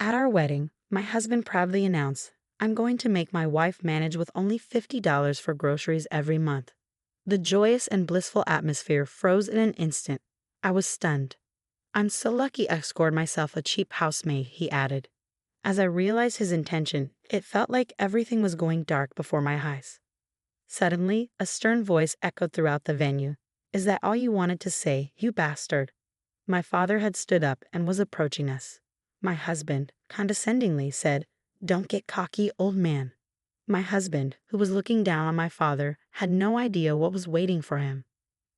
At our wedding, my husband proudly announced, "I'm going to make my wife manage with only $50 for groceries every month." The joyous and blissful atmosphere froze in an instant. I was stunned. "I'm so lucky I scored myself a cheap housemaid," he added. As I realized his intention, it felt like everything was going dark before my eyes. Suddenly, a stern voice echoed throughout the venue. "Is that all you wanted to say, you bastard?" My father had stood up and was approaching us. My husband, condescendingly, said, "Don't get cocky, old man." My husband, who was looking down on my father, had no idea what was waiting for him.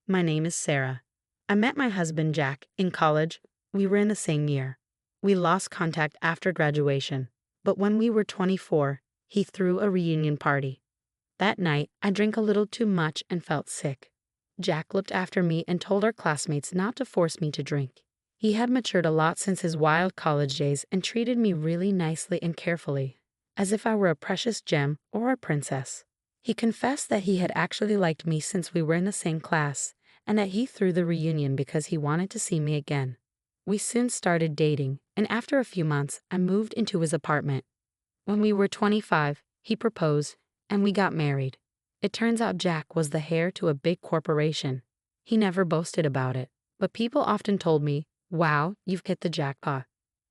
"My name is Sarah. I met my husband, Jack, in college. We were in the same year. We lost contact after graduation, but when we were 24, he threw a reunion party. That night, I drank a little too much and felt sick. Jack looked after me and told our classmates not to force me to drink. He had matured a lot since his wild college days and treated me really nicely and carefully, as if I were a precious gem or a princess. He confessed that he had actually liked me since we were in the same class, and that he threw the reunion because he wanted to see me again. We soon started dating, and after a few months, I moved into his apartment. When we were 25, he proposed, and we got married. It turns out Jack was the heir to a big corporation. He never boasted about it, but people often told me, "Wow, you've hit the jackpot."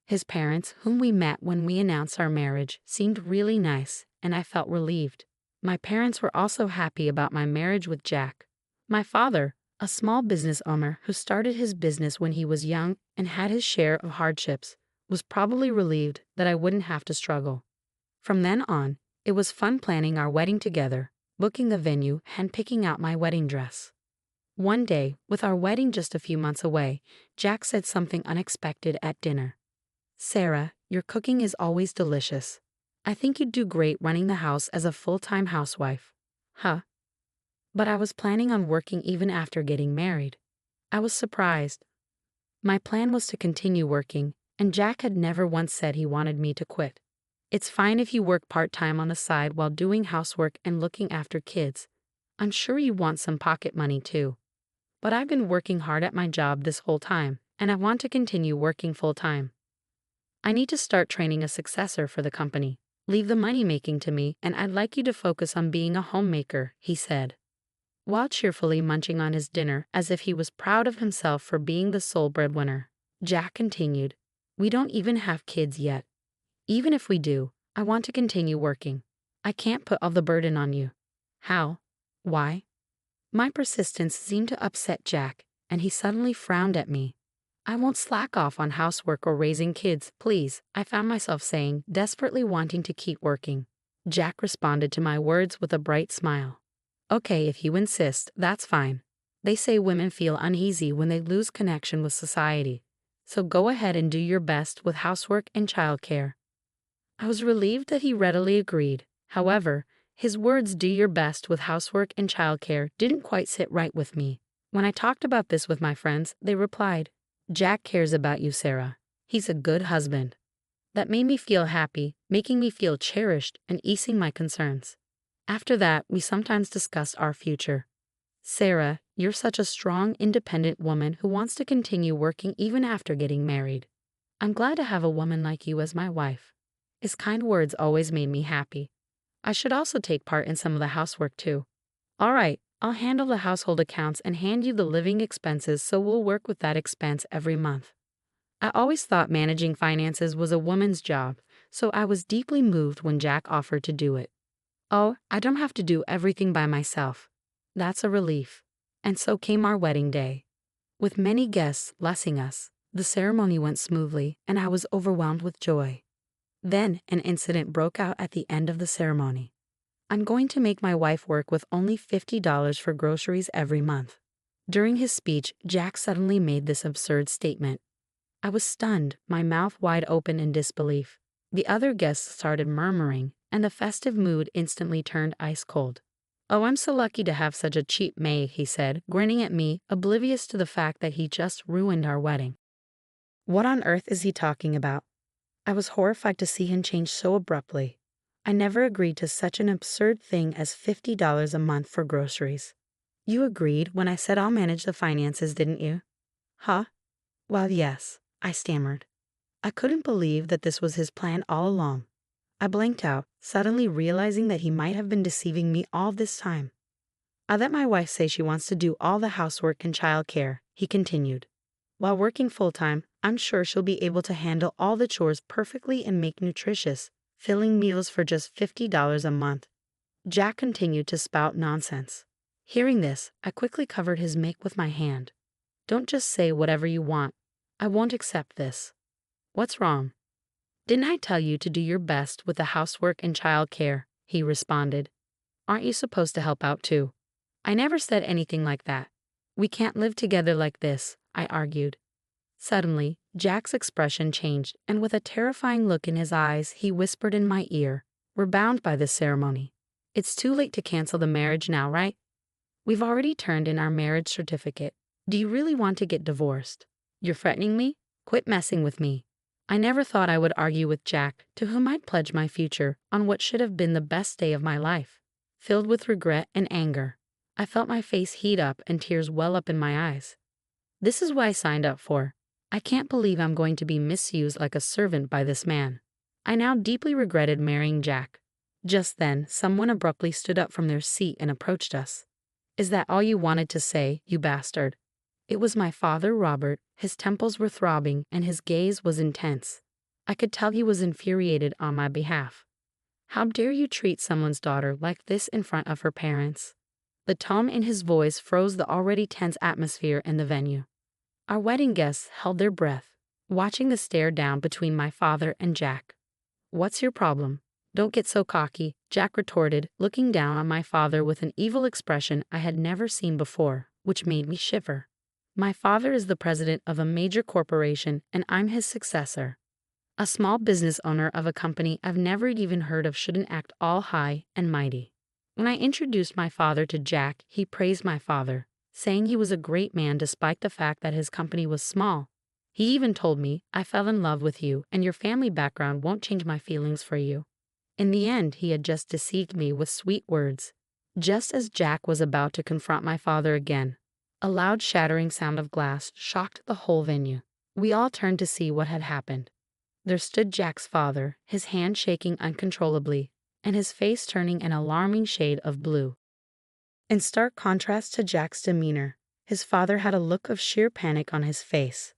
His parents, whom we met when we announced our marriage, seemed really nice, and I felt relieved. My parents were also happy about my marriage with Jack. My father, a small business owner who started his business when he was young and had his share of hardships, was probably relieved that I wouldn't have to struggle. From then on, it was fun planning our wedding together, booking the venue, and picking out my wedding dress. One day, with our wedding just a few months away, Jack said something unexpected at dinner. "Sarah, your cooking is always delicious. I think you'd do great running the house as a full-time housewife." Huh? But I was planning on working even after getting married. I was surprised. My plan was to continue working, and Jack had never once said he wanted me to quit. "It's fine if you work part-time on the side while doing housework and looking after kids. I'm sure you want some pocket money too. But I've been working hard at my job this whole time, and I want to continue working full-time. I need to start training a successor for the company. Leave the money-making to me, and I'd like you to focus on being a homemaker," he said. While cheerfully munching on his dinner as if he was proud of himself for being the sole breadwinner, Jack continued, "We don't even have kids yet. Even if we do, I want to continue working. I can't put all the burden on you." "How? Why?" My persistence seemed to upset Jack, and he suddenly frowned at me. "I won't slack off on housework or raising kids, please," I found myself saying, desperately wanting to keep working. Jack responded to my words with a bright smile. "Okay, if you insist, that's fine. They say women feel uneasy when they lose connection with society. So go ahead and do your best with housework and childcare." I was relieved that he readily agreed. However, his words "do your best with housework and childcare" didn't quite sit right with me. When I talked about this with my friends, they replied, "Jack cares about you, Sarah. He's a good husband." That made me feel happy, making me feel cherished and easing my concerns. After that, we sometimes discussed our future. "Sarah, you're such a strong, independent woman who wants to continue working even after getting married. I'm glad to have a woman like you as my wife." His kind words always made me happy. I should also take part in some of the housework too. "All right, I'll handle the household accounts and hand you the living expenses, so we'll work with that expense every month." I always thought managing finances was a woman's job, so I was deeply moved when Jack offered to do it. "Oh, I don't have to do everything by myself." That's a relief. And so came our wedding day. With many guests blessing us, the ceremony went smoothly, and I was overwhelmed with joy. Then an incident broke out at the end of the ceremony. "I'm going to make my wife work with only $50 for groceries every month." During his speech, Jack suddenly made this absurd statement. I was stunned, my mouth wide open in disbelief. The other guests started murmuring, and the festive mood instantly turned ice cold. "Oh, I'm so lucky to have such a cheap maid," he said, grinning at me, oblivious to the fact that he just ruined our wedding. What on earth is he talking about? I was horrified to see him change so abruptly. I never agreed to such an absurd thing as $50 a month for groceries. "You agreed when I said I'll manage the finances, didn't you?" "Huh? Well, yes," I stammered. I couldn't believe that this was his plan all along. I blanked out, suddenly realizing that he might have been deceiving me all this time. I let my wife say she wants to do all the housework and childcare, he continued. While working full-time, I'm sure she'll be able to handle all the chores perfectly and make nutritious, filling meals for just $50 a month. Jack continued to spout nonsense. Hearing this, I quickly covered his make with my hand. Don't just say whatever you want. I won't accept this. What's wrong? Didn't I tell you to do your best with the housework and childcare? He responded. Aren't you supposed to help out too? I never said anything like that. We can't live together like this, I argued. Suddenly, Jack's expression changed, and with a terrifying look in his eyes, he whispered in my ear, We're bound by this ceremony. It's too late to cancel the marriage now, right? We've already turned in our marriage certificate. Do you really want to get divorced? You're threatening me? Quit messing with me. I never thought I would argue with Jack, to whom I'd pledged my future on what should have been the best day of my life. Filled with regret and anger, I felt my face heat up and tears well up in my eyes. This is what I signed up for. I can't believe I'm going to be misused like a servant by this man. I now deeply regretted marrying Jack. Just then, someone abruptly stood up from their seat and approached us. Is that all you wanted to say, you bastard? It was my father, Robert. His temples were throbbing and his gaze was intense. I could tell he was infuriated on my behalf. How dare you treat someone's daughter like this in front of her parents? The tone in his voice froze the already tense atmosphere in the venue. Our wedding guests held their breath, watching the stare down between my father and Jack. What's your problem? Don't get so cocky, Jack retorted, looking down on my father with an evil expression I had never seen before, which made me shiver. My father is the president of a major corporation, and I'm his successor. A small business owner of a company I've never even heard of shouldn't act all high and mighty. When I introduced my father to Jack, he praised my father, saying he was a great man despite the fact that his company was small. He even told me, I fell in love with you, and your family background won't change my feelings for you. In the end, he had just deceived me with sweet words. Just as Jack was about to confront my father again, a loud shattering sound of glass shocked the whole venue. We all turned to see what had happened. There stood Jack's father, his hand shaking uncontrollably, and his face turning an alarming shade of blue. In stark contrast to Jack's demeanor, his father had a look of sheer panic on his face.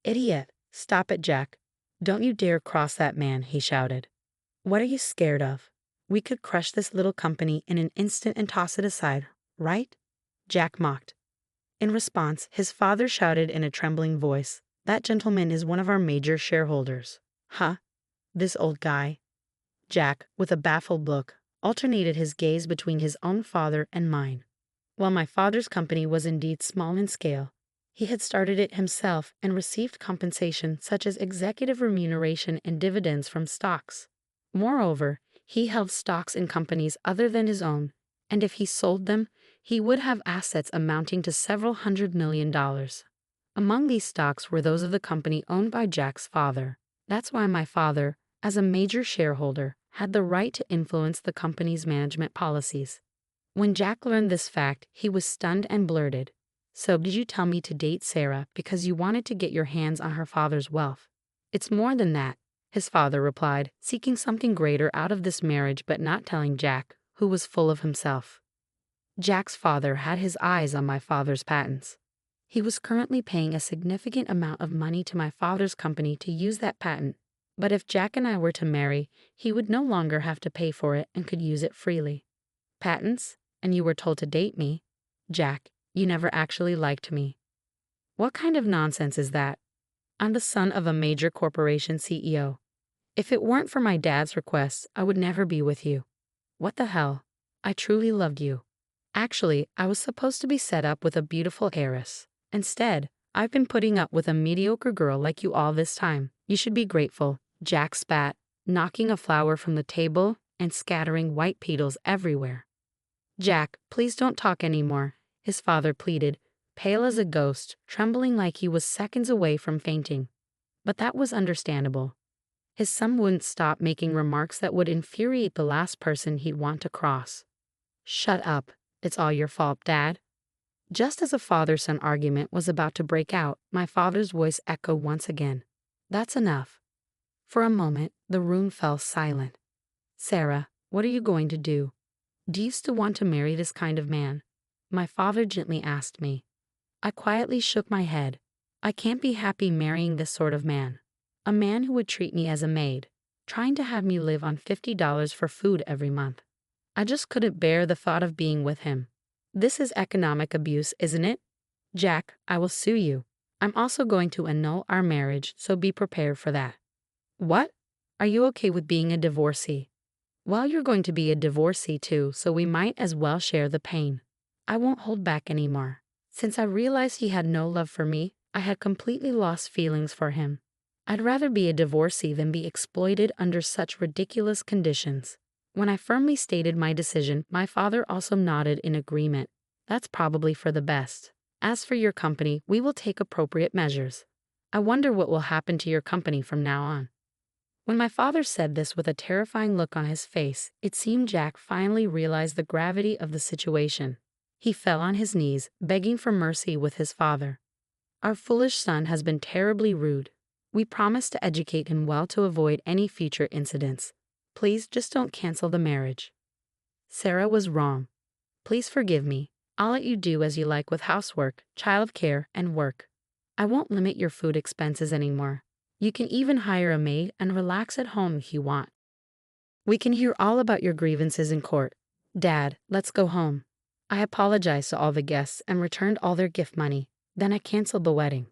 Idiot! Stop it, Jack. Don't you dare cross that man, he shouted. What are you scared of? We could crush this little company in an instant and toss it aside, right? Jack mocked. In response, his father shouted in a trembling voice, That gentleman is one of our major shareholders. Huh? This old guy. Jack, with a baffled look, alternated his gaze between his own father and mine. While my father's company was indeed small in scale, he had started it himself and received compensation such as executive remuneration and dividends from stocks. Moreover, he held stocks in companies other than his own, and if he sold them, he would have assets amounting to several $100 million. Among these stocks were those of the company owned by Jack's father. That's why my father, as a major shareholder, had the right to influence the company's management policies. When Jack learned this fact, he was stunned and blurted, So did you tell me to date Sarah because you wanted to get your hands on her father's wealth? It's more than that, his father replied, seeking something greater out of this marriage but not telling Jack, who was full of himself. Jack's father had his eyes on my father's patents. He was currently paying a significant amount of money to my father's company to use that patent, but if Jack and I were to marry, he would no longer have to pay for it and could use it freely. Patents? And you were told to date me? Jack, you never actually liked me. What kind of nonsense is that? I'm the son of a major corporation CEO. If it weren't for my dad's request, I would never be with you. What the hell? I truly loved you. Actually, I was supposed to be set up with a beautiful heiress. Instead, I've been putting up with a mediocre girl like you all this time. You should be grateful, Jack spat, knocking a flower from the table and scattering white petals everywhere. Jack, please don't talk anymore, his father pleaded, pale as a ghost, trembling like he was seconds away from fainting. But that was understandable. His son wouldn't stop making remarks that would infuriate the last person he'd want to cross. Shut up. It's all your fault, Dad. Just as a father-son argument was about to break out, my father's voice echoed once again. That's enough. For a moment, the room fell silent. Sarah, what are you going to do? Do you still want to marry this kind of man? My father gently asked me. I quietly shook my head. I can't be happy marrying this sort of man. A man who would treat me as a maid, trying to have me live on $50 for food every month. I just couldn't bear the thought of being with him. This is economic abuse, isn't it? Jack, I will sue you. I'm also going to annul our marriage, so be prepared for that. What? Are you okay with being a divorcee? Well, you're going to be a divorcee too, so we might as well share the pain. I won't hold back anymore. Since I realized he had no love for me, I had completely lost feelings for him. I'd rather be a divorcee than be exploited under such ridiculous conditions. When I firmly stated my decision, my father also nodded in agreement. That's probably for the best. As for your company, we will take appropriate measures. I wonder what will happen to your company from now on. When my father said this with a terrifying look on his face, it seemed Jack finally realized the gravity of the situation. He fell on his knees, begging for mercy with his father. Our foolish son has been terribly rude. We promise to educate him well to avoid any future incidents. Please just don't cancel the marriage. Sarah was wrong. Please forgive me. I'll let you do as you like with housework, childcare, and work. I won't limit your food expenses anymore. You can even hire a maid and relax at home if you want. We can hear all about your grievances in court. Dad, let's go home. I apologized to all the guests and returned all their gift money. Then I canceled the wedding.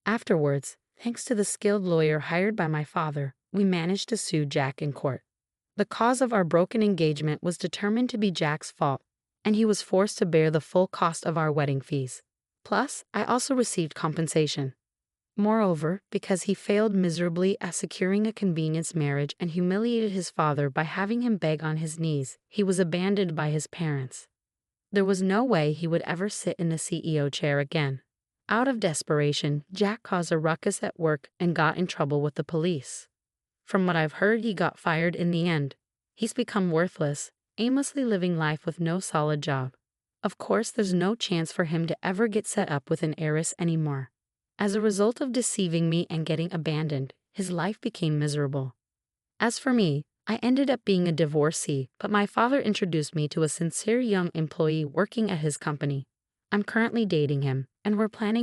Afterwards, thanks to the skilled lawyer hired by my father, we managed to sue Jack in court. The cause of our broken engagement was determined to be Jack's fault, and he was forced to bear the full cost of our wedding fees. Plus, I also received compensation. Moreover, because he failed miserably at securing a convenience marriage and humiliated his father by having him beg on his knees, he was abandoned by his parents. There was no way he would ever sit in the CEO chair again. Out of desperation, Jack caused a ruckus at work and got in trouble with the police. From what I've heard, he got fired in the end. He's become worthless, aimlessly living life with no solid job. Of course, there's no chance for him to ever get set up with an heiress anymore. As a result of deceiving me and getting abandoned, his life became miserable. As for me, I ended up being a divorcee, but my father introduced me to a sincere young employee working at his company. I'm currently dating him, and we're planning